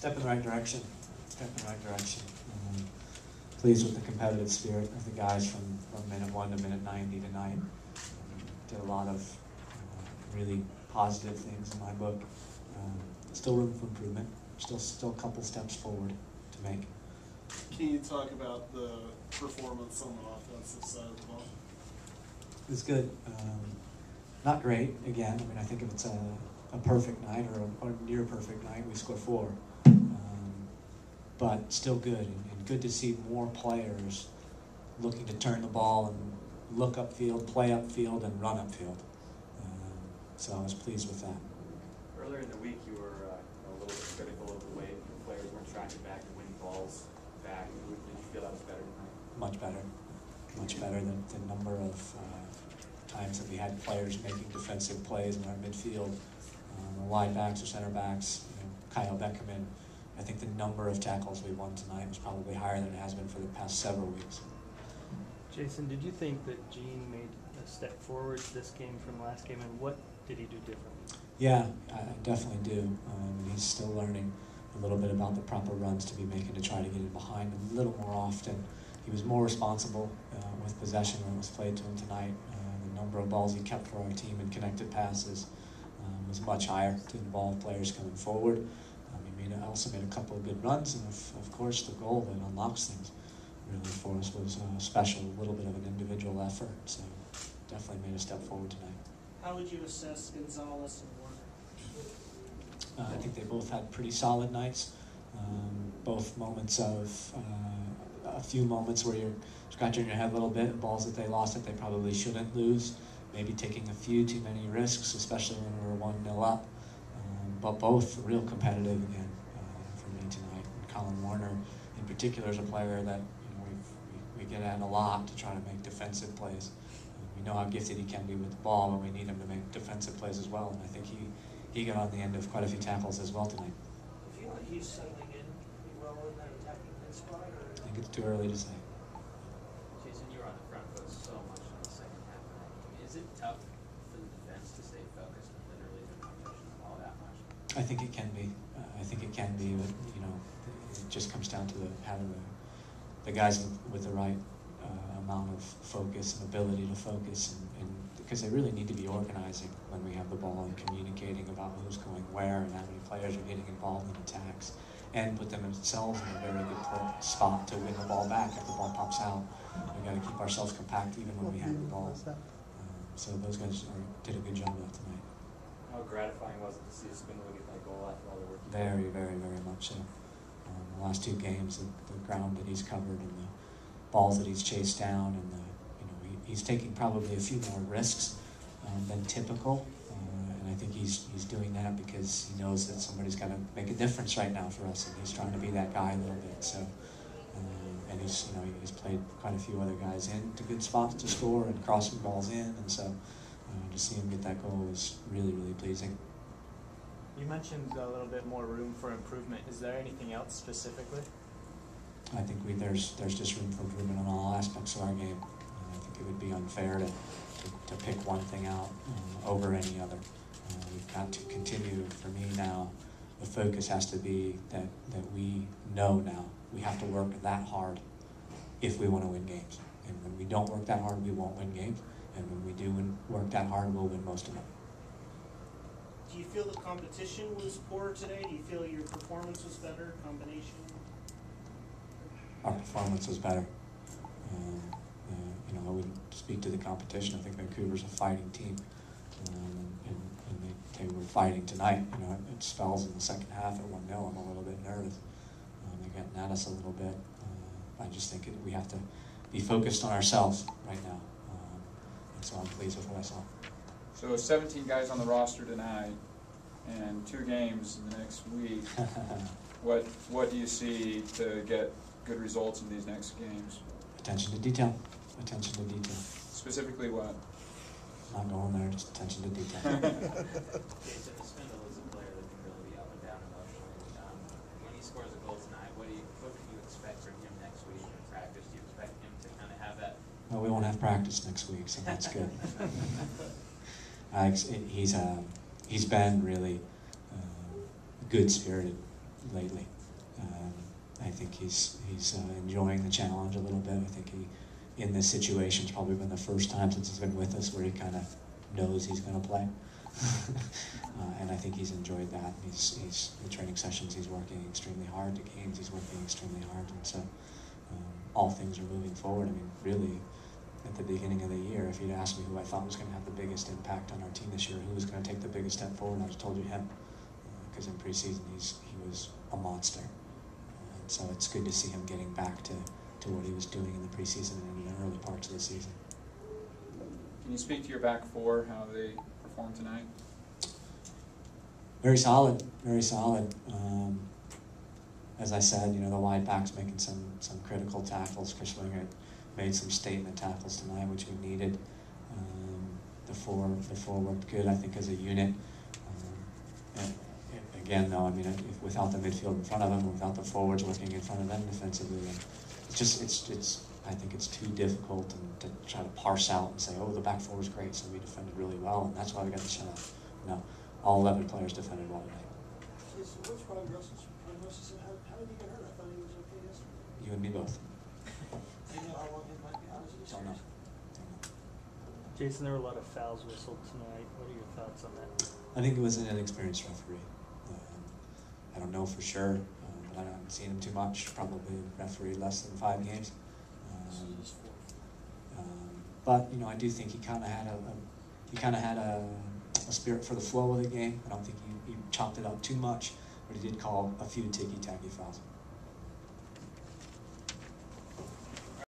Step in the right direction. Step in the right direction. Pleased with the competitive spirit of the guys from minute 1 to minute 90 tonight. Did a lot of really positive things in my book. Still room for improvement. Still a couple steps forward to make. Can you talk about the performance on the offensive side of the ball? It was good. Not great, again. I mean, I think if it's a perfect night or a near perfect night, we score 4. But still good, and good to see more players looking to turn the ball and look upfield, play upfield, and run upfield. So I was pleased with that. Earlier in the week, you were a little bit critical of the way the players weren't tracking back and winning balls back. Did you feel that was better tonight? Much better. Much better than the number of times that we had players making defensive plays in our midfield, or wide backs or center backs. Kyle Beckerman. I think the number of tackles we won tonight was probably higher than it has been for the past several weeks. Jason, did you think that Gene made a step forward this game from last game, and what did he do differently? Yeah, I definitely do. He's still learning a little bit about the proper runs to be making to try to get in behind a little more often. He was more responsible with possession when it was played to him tonight. The number of balls he kept for our team in connected passes was much higher to involve players coming forward. He also made a couple of good runs, and of course the goal that unlocks things really for us was special, a little bit of an individual effort. So definitely made a step forward tonight. How would you assess Gonzalez and Warner? I think they both had pretty solid nights. Both moments of a few moments where you're scratching your head a little bit, balls that they lost that they probably shouldn't lose, maybe taking a few too many risks, especially when we were 1-0 up. But both real competitive again for me tonight. And Colin Warner, in particular, is a player that we get at a lot to try to make defensive plays. We know how gifted he can be with the ball, but we need him to make defensive plays as well. And I think he got on the end of quite a few tackles as well tonight. Do you feel like he's settling in pretty well in that attacking mid spot? I think it's too early to say. Jason, you were on the front foot so much in the second half of that game. Is it tough for the defense to stay focused and literally not touching the ball that much? I think it can be. But it just comes down to having the guys with the right amount of focus and ability to focus, and because they really need to be organizing when we have the ball and communicating about who's going where and how many players are getting involved in attacks, and put themselves in a very good spot to win the ball back if the ball pops out. We got to keep ourselves compact even when we have the ball. So those guys did a good job of that tonight. How gratifying was it to see Spindler get that goal after all the work? Very, very, very much so. The last 2 games, the ground that he's covered and the balls that he's chased down, and he's taking probably a few more risks than typical. And I think he's doing that because he knows that somebody's got to make a difference right now for us, and he's trying to be that guy a little bit. So, and he's played quite a few other guys into good spots to score and crossing balls in, and so. To see him get that goal was really, really pleasing. You mentioned a little bit more room for improvement. Is there anything else specifically? I think there's just room for improvement on all aspects of our game. I think it would be unfair to pick one thing out over any other. We've got to continue, for me now, the focus has to be that we know now we have to work that hard if we want to win games. And when we don't work that hard, we won't win games. And when we do work that hard, we'll win most of them. Do you feel the competition was poor today? Do you feel your performance was better? Combination? Our performance was better. I wouldn't speak to the competition. I think Vancouver's a fighting team, and they were fighting tonight. It spells in the second half at 1-0. I'm a little bit nervous. They're getting at us a little bit. I just think we have to be focused on ourselves right now. So I'm pleased with what I saw. So 17 guys on the roster tonight and 2 games in the next week. What do you see to get good results in these next games? Attention to detail. Attention to detail. Specifically what? Not going there, just attention to detail. Jason, Spindle is a player that can really be up and down emotionally. When he scores a goal tonight, what can you expect from him next week in practice? Do you expect him to kind of have that? Well, we won't have practice next week, so that's good. He's been really good-spirited lately. I think he's enjoying the challenge a little bit. I think in this situation, it's probably been the first time since he's been with us where he kind of knows he's going to play. And I think he's enjoyed that. He's the training sessions, he's working extremely hard. The games, he's working extremely hard. And so all things are moving forward. I mean, really, at the beginning of the year, if you'd asked me who I thought was going to have the biggest impact on our team this year, who was going to take the biggest step forward, I would have told you him. Because in preseason, he was a monster. And so it's good to see him getting back to what he was doing in the preseason and in the early parts of the season. Can you speak to your back four, how they performed tonight? Very solid, very solid. As I said, the wide backs making some critical tackles. Chris Winger made some statement tackles tonight, which we needed. The four worked good, I think, as a unit. Again, though, I mean, without the midfield in front of them, without the forwards working in front of them defensively, I think it's too difficult to try to parse out and say, oh, the back four was great, so we defended really well, and that's why we got the shutout. No, all 11 players defended well tonight. Jason, what's prognosis? How did he get hurt? I thought he was okay yesterday. You and me both. Do you know how long he might be out? Is it Don't know. Jason, there were a lot of fouls whistled tonight. What are your thoughts on that? I think it was an inexperienced referee. I don't know for sure, but I haven't seen him too much. Probably refereed less than 5 games. But I do think he kind of had a spirit for the flow of the game. I don't think he chopped it up too much, but he did call a few ticky-tacky fouls.